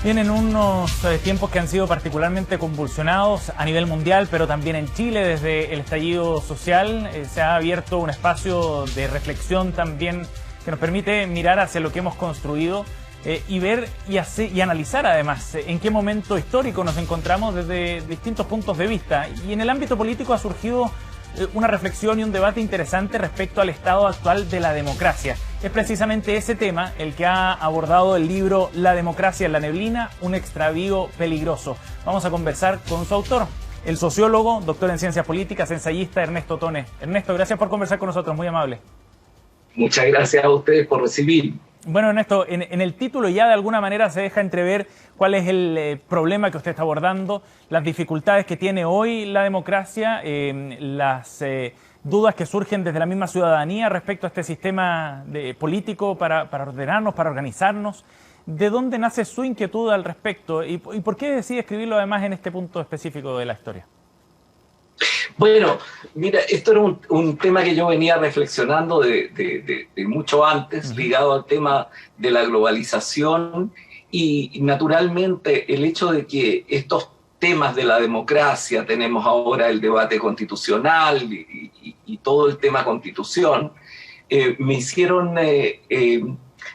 Bien, en unos tiempos que han sido particularmente convulsionados a nivel mundial, pero también en Chile, desde el estallido social, se ha abierto un espacio de reflexión también que nos permite mirar hacia lo que hemos construido y ver y analizar además en qué momento histórico nos encontramos desde distintos puntos de vista. Y en el ámbito político ha surgido una reflexión y un debate interesante respecto al estado actual de la democracia. Es precisamente ese tema el que ha abordado el libro La democracia en la neblina, un extravío peligroso. Vamos a conversar con su autor, el sociólogo, doctor en ciencias políticas, ensayista Ernesto Tone. Ernesto, gracias por conversar con nosotros, muy amable. Muchas gracias a ustedes por recibir. Bueno, Ernesto, en el título ya de alguna manera se deja entrever cuál es el problema que usted está abordando, las dificultades que tiene hoy la democracia, las dudas que surgen desde la misma ciudadanía respecto a este sistema político para ordenarnos, para organizarnos. ¿De dónde nace su inquietud al respecto y por qué decide escribirlo además en este punto específico de la historia? Bueno, mira, esto era un tema que yo venía reflexionando de mucho antes, ligado al tema de la globalización y naturalmente el hecho de que estos temas de la democracia, tenemos ahora el debate constitucional y todo el tema constitución, me hicieron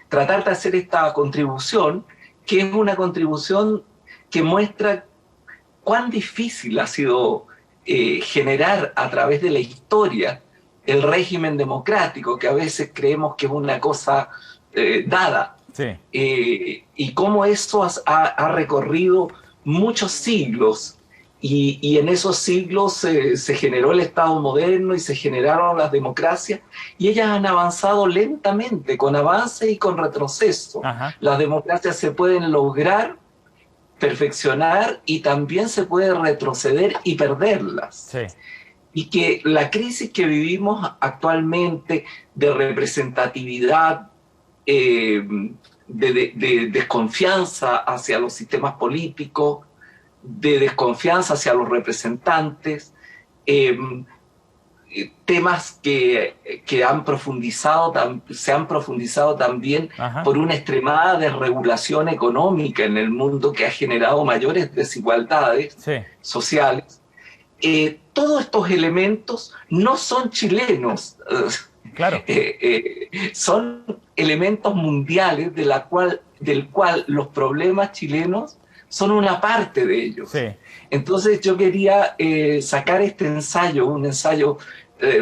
tratar de hacer esta contribución, que es una contribución que muestra cuán difícil ha sido generar a través de la historia el régimen democrático, que a veces creemos que es una cosa dada. Sí. Y cómo eso ha recorrido muchos siglos y en esos siglos se generó el Estado moderno y se generaron las democracias y ellas han avanzado lentamente, con avance y con retroceso. Ajá. Las democracias se pueden lograr, perfeccionar y también se puede retroceder y perderlas. Sí. Y que la crisis que vivimos actualmente de representatividad, de desconfianza hacia los sistemas políticos, de desconfianza hacia los representantes, temas que se han profundizado también. Ajá. Por una extremada desregulación económica en el mundo que ha generado mayores desigualdades. Sí. Sociales. Todos estos elementos no son chilenos. Claro. Son elementos mundiales del cual los problemas chilenos son una parte de ellos. Sí. Entonces yo quería sacar este ensayo, un ensayo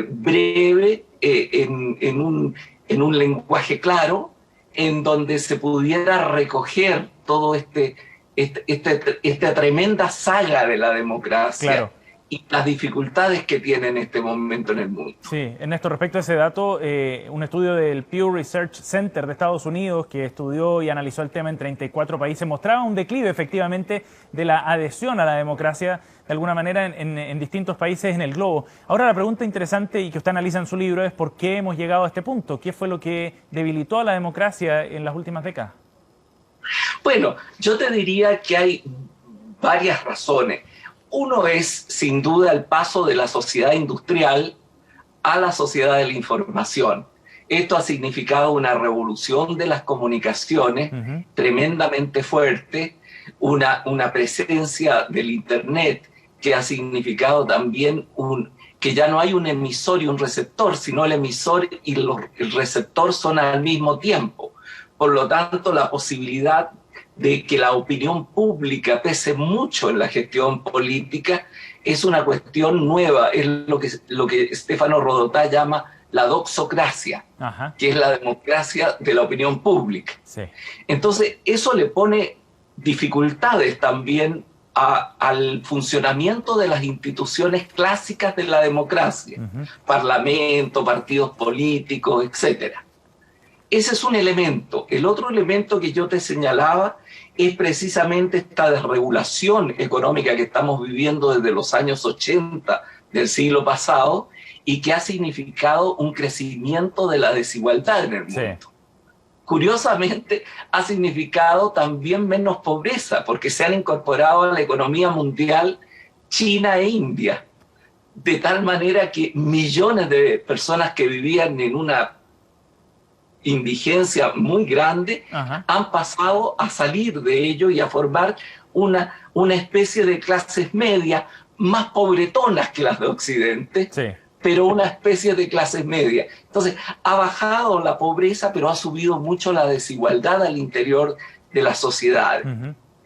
breve, en un lenguaje claro, en donde se pudiera recoger todo esta tremenda saga de la democracia. Claro. Y las dificultades que tiene en este momento en el mundo. Sí, Ernesto, respecto a ese dato, un estudio del Pew Research Center de Estados Unidos que estudió y analizó el tema en 34 países mostraba un declive efectivamente de la adhesión a la democracia de alguna manera en distintos países en el globo. Ahora la pregunta interesante y que usted analiza en su libro es ¿por qué hemos llegado a este punto? ¿Qué fue lo que debilitó a la democracia en las últimas décadas? Bueno, yo te diría que hay varias razones. Uno es, sin duda, el paso de la sociedad industrial a la sociedad de la información. Esto ha significado una revolución de las comunicaciones tremendamente fuerte, una presencia del Internet que ha significado también que ya no hay un emisor y un receptor, sino el emisor y el receptor son al mismo tiempo. Por lo tanto, la posibilidad de que la opinión pública pese mucho en la gestión política es una cuestión nueva, es lo que Stefano Rodotà llama la doxocracia. Ajá. Que es la democracia de la opinión pública. Sí. Entonces eso le pone dificultades también al funcionamiento de las instituciones clásicas de la democracia, parlamento, partidos políticos, etcétera. Ese es un elemento. El otro elemento que yo te señalaba es precisamente esta desregulación económica que estamos viviendo desde los años 80 del siglo pasado y que ha significado un crecimiento de la desigualdad en el mundo. Sí. Curiosamente, ha significado también menos pobreza, porque se han incorporado a la economía mundial China e India, de tal manera que millones de personas que vivían en una indigencia muy grande, han pasado a salir de ello y a formar una especie de clases medias más pobretonas que las de Occidente, sí, pero una especie de clases medias. Entonces, ha bajado la pobreza, pero ha subido mucho la desigualdad al interior de la sociedad.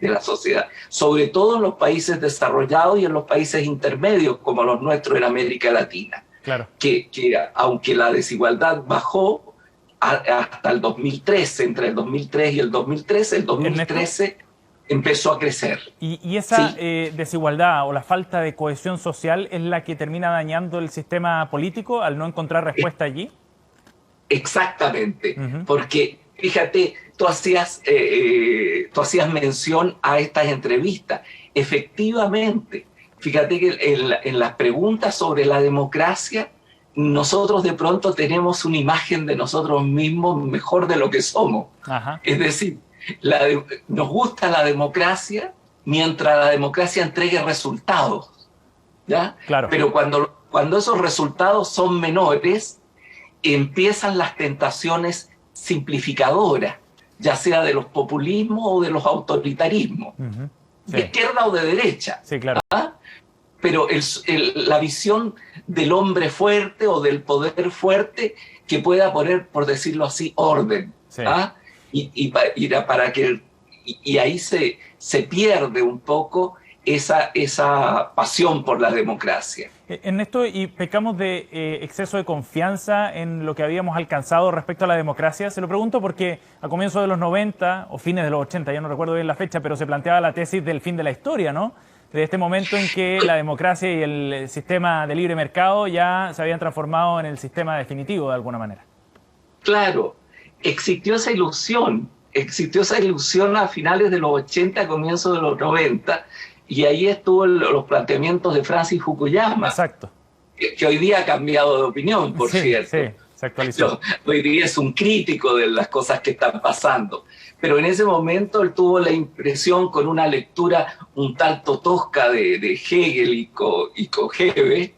De la sociedad, sobre todo en los países desarrollados y en los países intermedios como los nuestros en América Latina. Claro. Que aunque la desigualdad bajó hasta el 2013, entre el 2003 y el 2013, el 2013 empezó a crecer. ¿Y esa ¿sí? Desigualdad o la falta de cohesión social es la que termina dañando el sistema político al no encontrar respuesta allí? Exactamente, porque fíjate, tú hacías mención a estas entrevistas. Efectivamente, fíjate que en las preguntas sobre la democracia, nosotros de pronto tenemos una imagen de nosotros mismos mejor de lo que somos. Es decir, nos gusta la democracia mientras la democracia entregue resultados, ¿ya? Claro. Pero cuando esos resultados son menores, empiezan las tentaciones simplificadoras, ya sea de los populismos o de los autoritarismos, sí, de izquierda o de derecha. Sí, claro. Pero la visión del hombre fuerte o del poder fuerte que pueda poner, por decirlo así, orden. Sí. Y ahí se pierde un poco esa pasión por la democracia. En esto, y pecamos de exceso de confianza en lo que habíamos alcanzado respecto a la democracia. Se lo pregunto porque a comienzos de los 90 o fines de los 80, ya no recuerdo bien la fecha, pero se planteaba la tesis del fin de la historia, ¿no? De este momento en que la democracia y el sistema de libre mercado ya se habían transformado en el sistema definitivo de alguna manera. Claro, existió esa ilusión a finales de los 80, comienzos de los 90, y ahí estuvo los planteamientos de Francis Fukuyama. Exacto. Que hoy día ha cambiado de opinión, por cierto. Sí, se actualizó. Hoy día es un crítico de las cosas que están pasando. Pero en ese momento él tuvo la impresión, con una lectura un tanto tosca de Hegel y Kojève,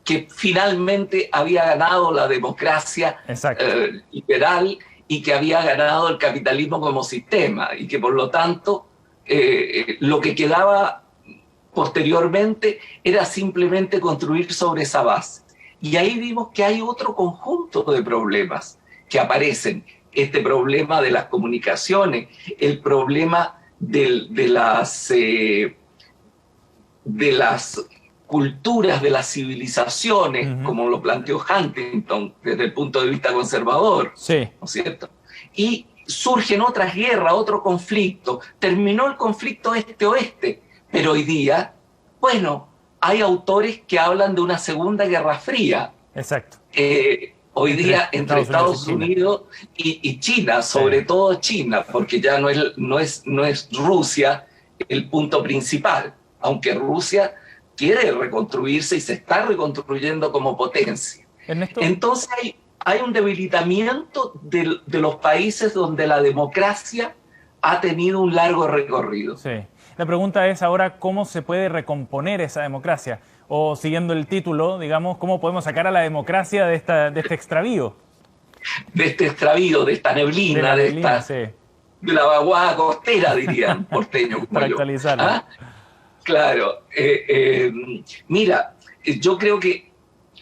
que finalmente había ganado la democracia liberal y que había ganado el capitalismo como sistema, y que por lo tanto lo que quedaba posteriormente era simplemente construir sobre esa base. Y ahí vimos que hay otro conjunto de problemas que aparecen. Este problema de las comunicaciones, el problema de las culturas, de las civilizaciones, como lo planteó Huntington desde el punto de vista conservador, sí, ¿no es cierto? Y surgen otras guerras, otro conflicto. Terminó el conflicto este-oeste, pero hoy día, bueno, hay autores que hablan de una segunda guerra fría. Exacto. Hoy día entre Estados Unidos y China, sobre todo China, porque ya no es Rusia el punto principal, aunque Rusia quiere reconstruirse y se está reconstruyendo como potencia. Entonces hay un debilitamiento de los países donde la democracia ha tenido un largo recorrido. Sí. La pregunta es ahora cómo se puede recomponer esa democracia. O siguiendo el título, digamos, ¿cómo podemos sacar a la democracia de este extravío? De este extravío, de esta neblina, de la vaguada costera, dirían porteño. Para actualizarlo. ¿Ah? Claro. Mira, yo creo que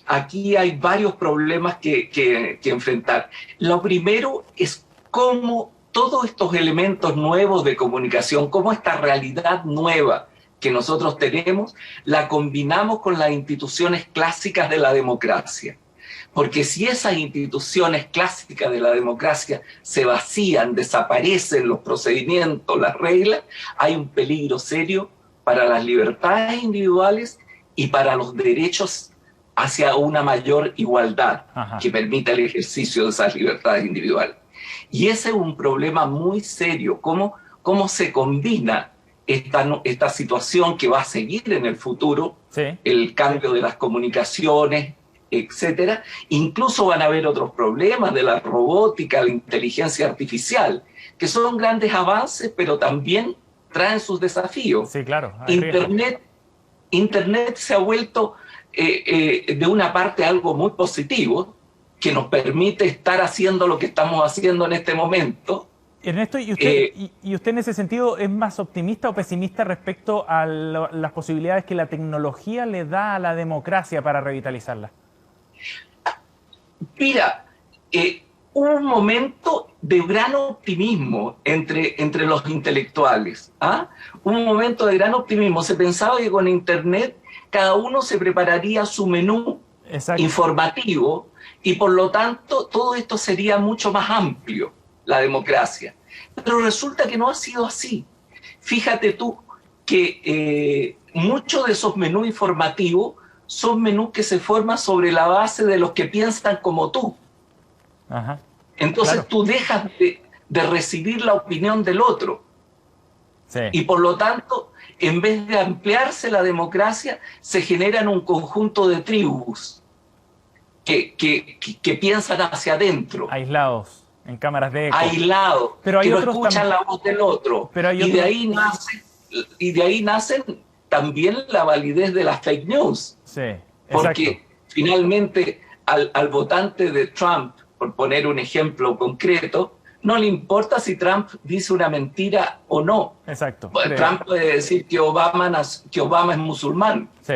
aquí hay varios problemas que enfrentar. Lo primero es cómo todos estos elementos nuevos de comunicación, cómo esta realidad nueva que nosotros tenemos, la combinamos con las instituciones clásicas de la democracia. Porque si esas instituciones clásicas de la democracia se vacían, desaparecen los procedimientos, las reglas, hay un peligro serio para las libertades individuales y para los derechos hacia una mayor igualdad que permita el ejercicio de esas libertades individuales. Y ese es un problema muy serio, cómo se combina esta situación que va a seguir en el futuro, el cambio de las comunicaciones, etcétera. Incluso van a haber otros problemas de la robótica, la inteligencia artificial, que son grandes avances, pero también traen sus desafíos. Sí, claro. Internet se ha vuelto de una parte algo muy positivo, que nos permite estar haciendo lo que estamos haciendo en este momento. Ernesto, ¿y usted en ese sentido es más optimista o pesimista respecto a las posibilidades que la tecnología le da a la democracia para revitalizarla? Mira, hubo un momento de gran optimismo entre los intelectuales. Hubo un momento de gran optimismo. Se pensaba que con Internet cada uno se prepararía su menú informativo y por lo tanto todo esto sería mucho más amplio, la democracia. Pero resulta que no ha sido así. Fíjate tú que muchos de esos menús informativos son menús que se forman sobre la base de los que piensan como tú. Ajá. Entonces claro, tú dejas de recibir la opinión del otro. Sí. Y por lo tanto, en vez de ampliarse la democracia, se generan un conjunto de tribus que piensan hacia adentro. Aislados, en cámaras de eco. Aislados, pero que no escuchan la voz del otro. Pero y de ahí nacen también la validez de las fake news. Sí, porque finalmente al votante de Trump, por poner un ejemplo concreto, no le importa si Trump dice una mentira o no. Exacto. Trump puede decir que Obama es musulmán. Sí.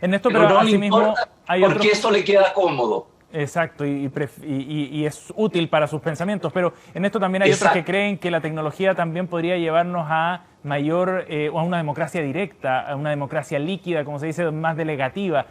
Ernesto, pero no le importa porque eso le queda cómodo. Exacto, y es útil para sus pensamientos. Pero en esto también hay otros que creen que la tecnología también podría llevarnos a mayor, a una democracia directa, a una democracia líquida, como se dice, más delegativa.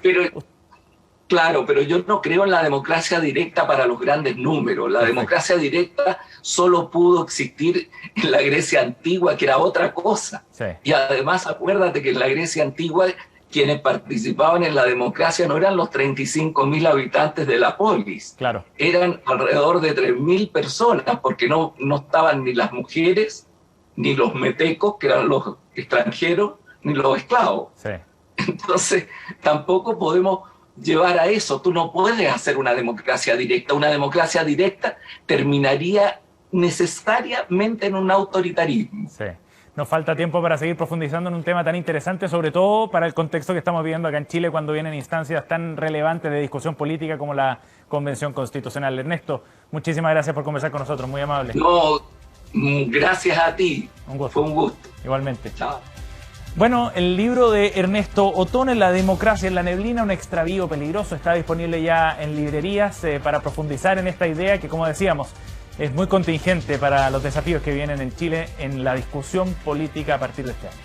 Claro, pero yo no creo en la democracia directa para los grandes números. La democracia directa solo pudo existir en la Grecia antigua, que era otra cosa. Sí. Y además acuérdate que en la Grecia antigua quienes participaban en la democracia no eran los 35.000 habitantes de la polis. Claro. Eran alrededor de 3.000 personas, porque no estaban ni las mujeres, ni los metecos, que eran los extranjeros, ni los esclavos. Sí. Entonces, tampoco podemos llevar a eso. Tú no puedes hacer una democracia directa. Una democracia directa terminaría necesariamente en un autoritarismo. Sí. Nos falta tiempo para seguir profundizando en un tema tan interesante, sobre todo para el contexto que estamos viviendo acá en Chile cuando vienen instancias tan relevantes de discusión política como la Convención Constitucional. Ernesto, muchísimas gracias por conversar con nosotros, muy amable. No, gracias a ti. Un gusto. Fue un gusto. Igualmente. Chao. Bueno, el libro de Ernesto O'Tonnell, La democracia en la neblina, un extravío peligroso, está disponible ya en librerías para profundizar en esta idea que, como decíamos, es muy contingente para los desafíos que vienen en Chile en la discusión política a partir de este año.